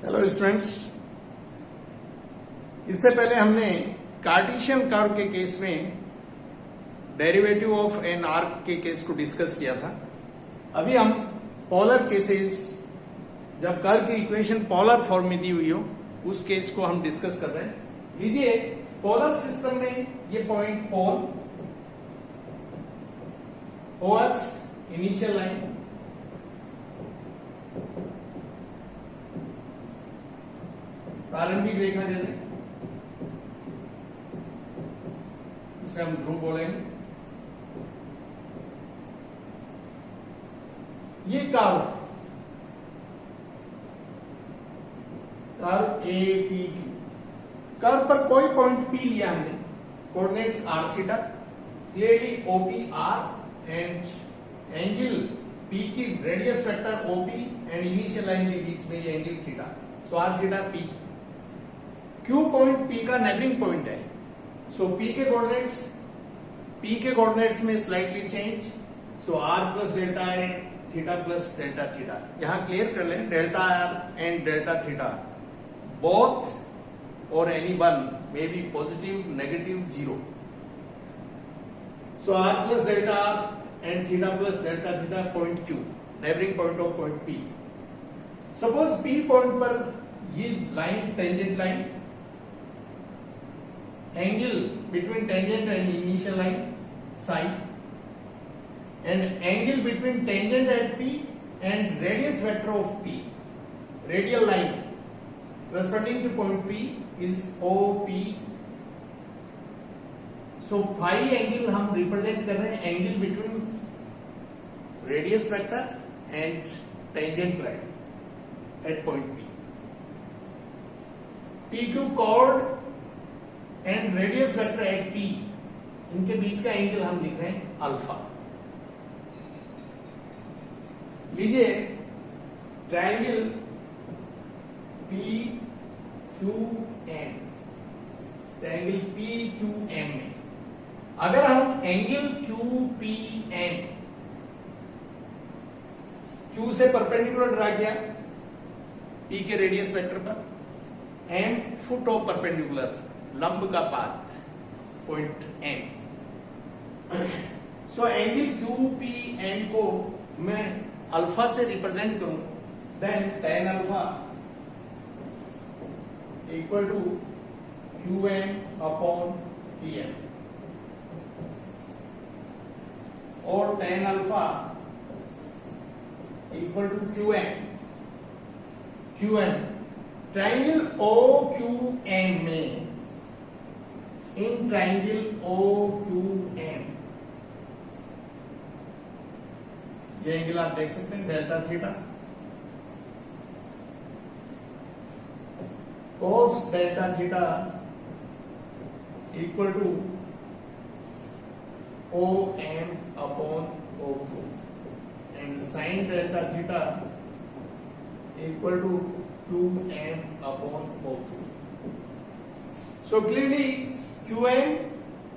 Hello students, इससे पहले हमने कार्टेशियन कर्व के केस में डेरिवेटिव ऑफ एन आर्क के केस को डिस्कस किया था। अभी हम पोलर केसेस, जब कर्व की इक्वेशन पोलर फॉर्म में दी हुई हो, उस केस को हम डिस्कस कर रहे हैं। लीजिए, पोलर सिस्टम में ये पॉइंट पोल OX इनिशियल लाइन, प्रारंभिक रेखा जैसे इसे हम ध्रुव बोलेंगे। ये curve A P Q, curve पर कोई पॉइंट P लिया हमने, coordinates r theta, clearly OP r and angle P की radius vector OP and initial line के बीच में ये एंगल थीटा, सो r theta P। Q point P का नेबरिंग पॉइंट है, सो P के कोऑर्डिनेट्स में slightly change, so r plus delta and theta plus delta theta. यहां clear कर लें, delta r and delta theta both और any one may be positive, negative, zero. So r plus delta r and theta plus delta theta point Q, neighbouring point of point P। Suppose P point पर ये line tangent line, angle between tangent and initial line psi, and angle between tangent at P and radius vector of P, radial line corresponding to point P is OP। so phi angle हम represent कर रहे हैं angle between radius vector and tangent line at point P। PQ chord and radius vector eight P, इनके बीच का angle हम लिख रहे हैं अल्फा। लीजिए, ट्रायंगल PQM, ट्रायंगल PQM में अगर हम एंगल QPM, Q से परपेंडिकुलर ड्रा किया P के रेडियस वेक्टर पर, M फुट ऑफ परपेंडिकुलर, लंब का पाथ point M। So angle QPM को मैं अल्फा से रिप्रेजेंट करूं, then tan alpha equal to QM upon PM, और tan alpha equal to QM। Triangle OQM में, इन ट्राइंगल OQM ये एंगल आप देख सकते हैं delta theta, cos delta theta equal to OM upon OQ, and sin delta theta equal to QM upon OQ। so clearly QM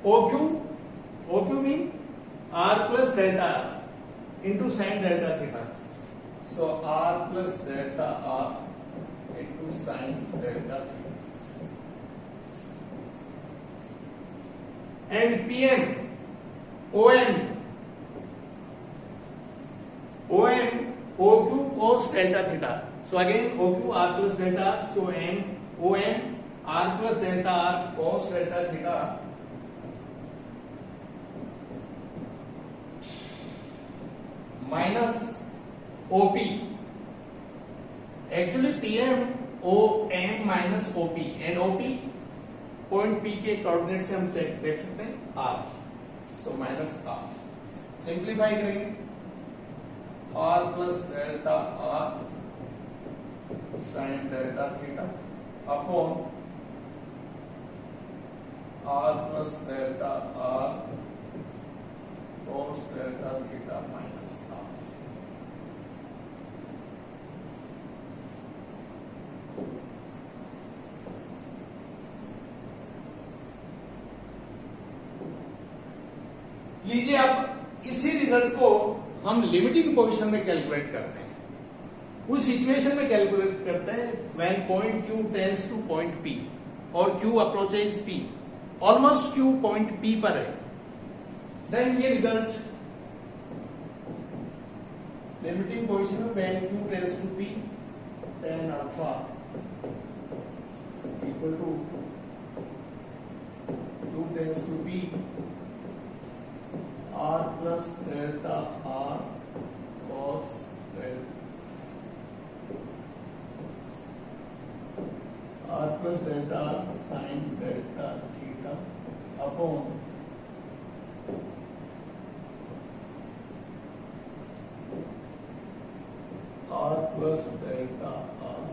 OQ mean R plus delta R into sin delta theta, so R plus delta R into sin delta theta, and PM OM OQ cos delta theta, so again OQ R plus delta R, so OM R plus delta R cos delta theta minus OP, actually PM OM minus OP, and OP point P के coordinate से हम देख सकते हैं R, so minus R। Simplify करेंगे, R plus delta R sin delta theta upon R plus delta R cos delta theta minus R। लीजिए, अब इसी रिजल्ट को हम लिमिटिंग पोजीशन में कैलकुलेट करते हैं। उस सिचुएशन में कैलकुलेट करते हैं when point Q tends to point P or Q approaches P, almost Q point P पर है, then ये result limiting position में when Q tends to P, tan alpha equal to Q tends to P R plus delta R cos delta R plus delta sin delta theta upon R plus delta R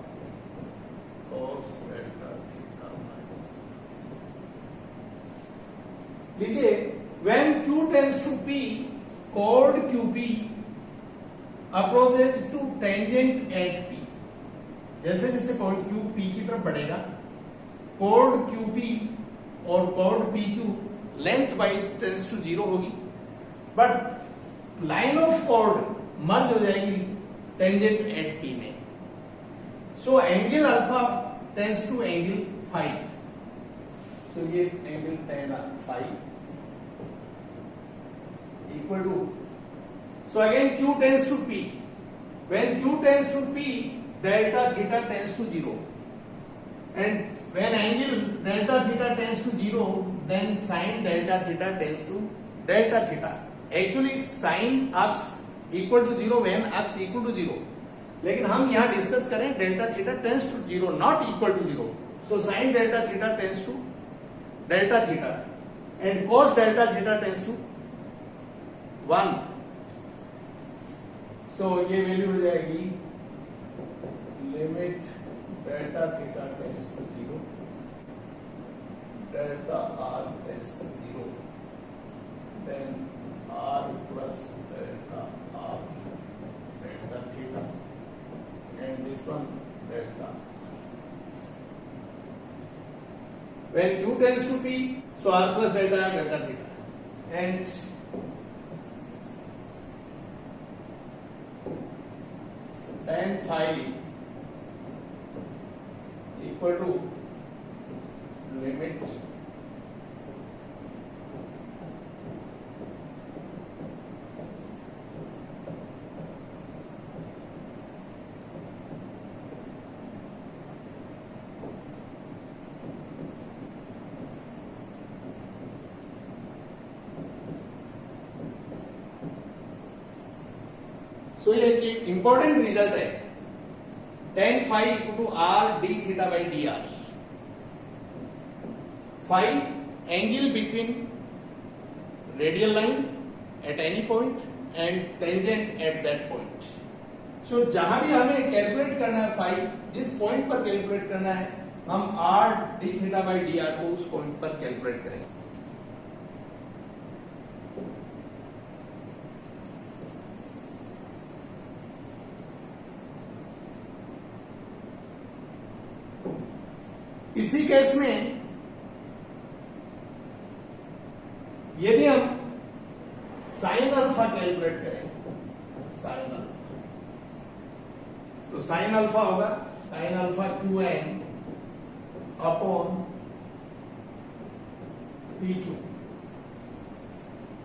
cos delta theta minus. लीजिए when Q tends to P, chord QP approaches to tangent at P. जैसे जैसे point Q P की तरफ बढ़ेगा, chord QP और chord PQ length wise tends to 0 होगी, but line of chord merge हो जाएगी टेंजेंट एट P में. So angle alpha tends to angle phi. So ये angle tan phi equal to, so again Q tends to P. When Q tends to P, delta theta tends to 0, and when angle delta theta tends to 0, then sin delta theta tends to delta theta. Actually sin अक्ष equal to 0 when अक्ष equal to 0, लेकिन हम यहाँ discuss करें delta theta tends to 0 not equal to 0. So sin delta theta tends to delta theta and cos delta theta tends to 1. So ये value हो जाएगी limit delta theta tends to 0 delta R tends to 0 then R plus delta R delta theta and this one delta. When Q tends to P, so R plus delta and delta theta and tan phi equal to limit so ये एक important result है, tan phi equal to r d theta by D R. phi angle between radial line at any point and tangent at that point. So जहां भी हमें calculate करना है phi, जिस point पर कैलकुलेट करना है, हम r d theta by D are को उस पॉइंट पर कैलकुलेट करेंगे. इसी केस में यदि हम साइन अल्फा कैलकुलेट करें, साइन अल्फा, तो साइन अल्फा होगा sine alpha Q N upon P Q,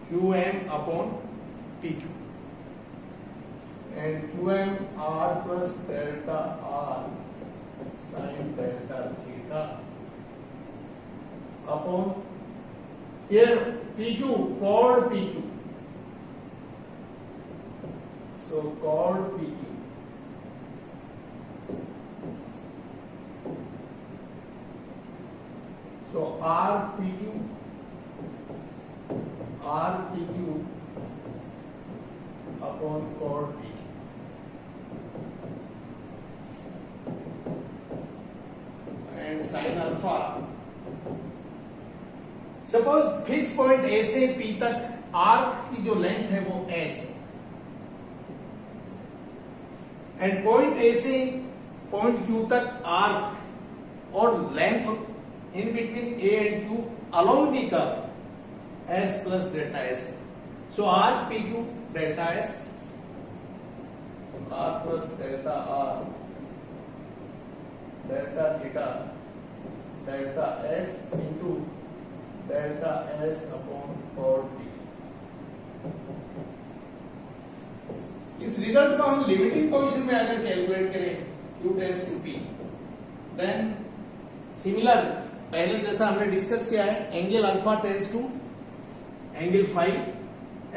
Q M upon P Q and Q M R plus delta R sine delta theta upon here PQ, chord PQ, so chord PQ, so R PQ upon chord PQ. And sin alpha, suppose fix point A से P तक arc की जो length है वो S है, and point A से point Q तक arc और length in between A and Q along the curve S plus delta S है. So R P Q delta S, R plus delta R delta theta delta S into delta S upon cot T. इस result को हम limiting position में अगर calculate करें q tends to p, then similar पहले जैसा हमने डिस्कस किया है, angle alpha tends to angle phi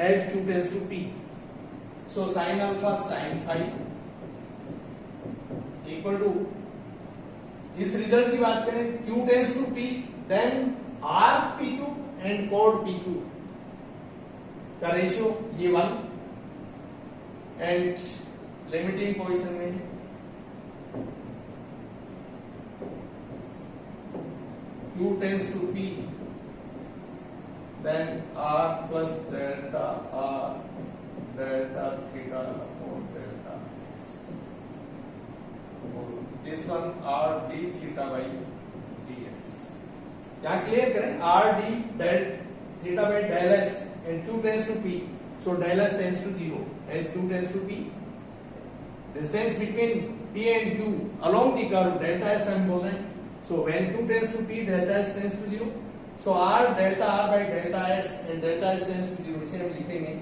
as q tends to p, so sine alpha sine phi equal to, इस रिजल्ट की बात करें q tends to p, then r pq and cot pq का रेशियो ये 1 and limiting position में q tends to p, then r plus delta r delta theta upon delta x. This one r d theta by ds. यहाँ clear करें, r d del theta by del s and q tends to p, so del s tends to 0 as q tends to p. Distance between p and q along the curve delta s हम बोल रहे हैं, so when q tends to p delta s tends to 0, so r delta r by delta s and delta s tends to 0, इसे हम लिखेंगे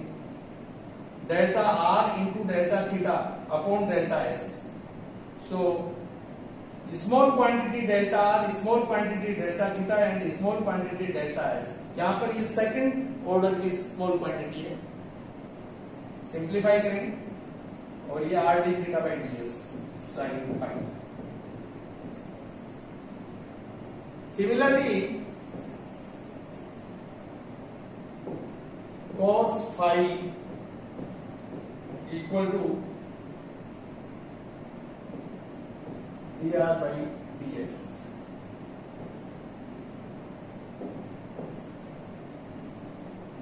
delta r into delta theta upon delta s. So small quantity delta r, small quantity delta theta and small quantity delta s, यहाँ पर ये second order की small quantity है, simplify करेंगे और ये r d theta by ds sin phi. Similarly cos phi equal to dr by ds.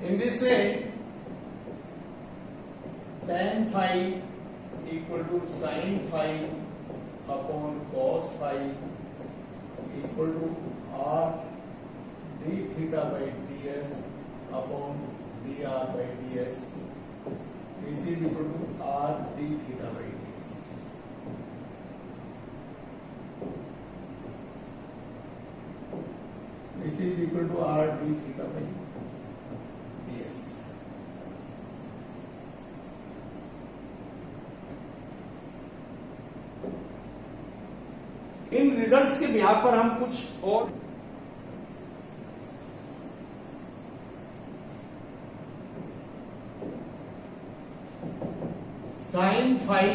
In this way, tan phi equal to sin phi upon cos phi equal to r d theta by ds upon dr by ds, which is equal to r d theta by ds. Which is equal to r d theta by ds. इन results के बिहार पर हम कुछ और sine phi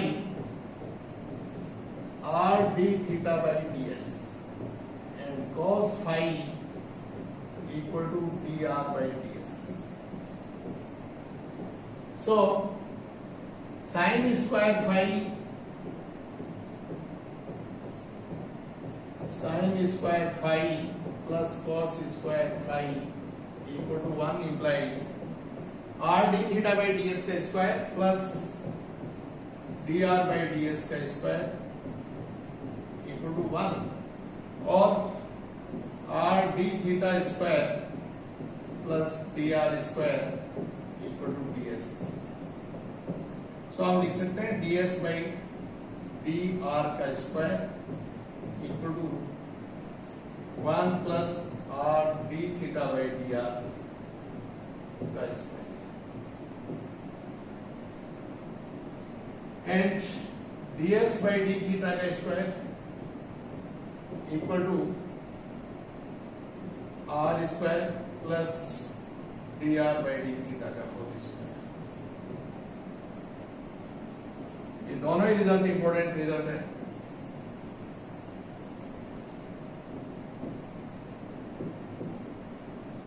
r d theta by ds and cos phi equal to dr by ds. So sin square phi plus cos square phi equal to 1 implies r d theta by ds का square plus dr by ds का square equal to 1 और r d theta square plus dr square equal to ds. So हम लिख सकते हैं ds by dr का square equal to 1 plus r d theta by dr का square and ds by d theta का square equal to r square plus dr by d theta का whole square. ये दोनों ही रिजल्ट इंपॉर्टेंट रिजल्ट है.